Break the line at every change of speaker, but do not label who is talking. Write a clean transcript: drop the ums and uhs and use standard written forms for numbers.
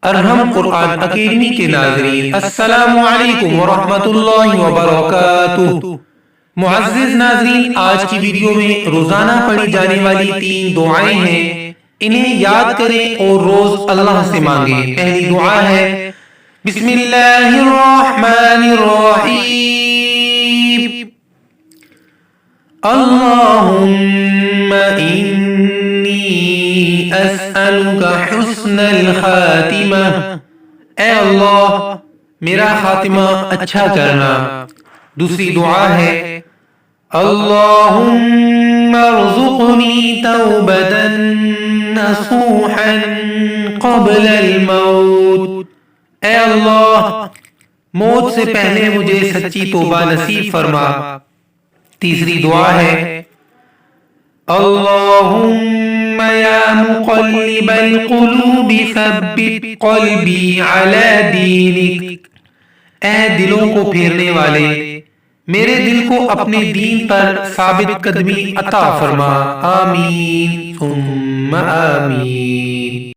ارہم قرآن academy کے ناظرین، السلام علیکم ورحمۃ اللہ وبرکاتہ۔ معزز ناظرین، آج کی ویڈیو میں روزانہ پڑھی جانے والی 3 دعائیں ہیں، انہیں یاد کریں اور روز اللہ سے مانگیں۔ پہلی دعا ہے بسم اللہ الرحمن الرحیم، اللہم انی اسألک حسن الخاتمہ، اے اللہ میرا خاتمہ اچھا کرنا۔ دوسری دعا ہے اللہم ارزقنی توبۃ نصوحا قبل الموت، اے اللہ موت سے پہلے مجھے سچی توبہ نصیب فرما۔ تیسری دعا ہے اللہم یا مقلب القلوب ثبت قلبی علی دینک، اے دلوں کو پھیرنے والے میرے دل کو اپنے دین پر ثابت قدمی عطا فرما۔ آمین ثم آمین۔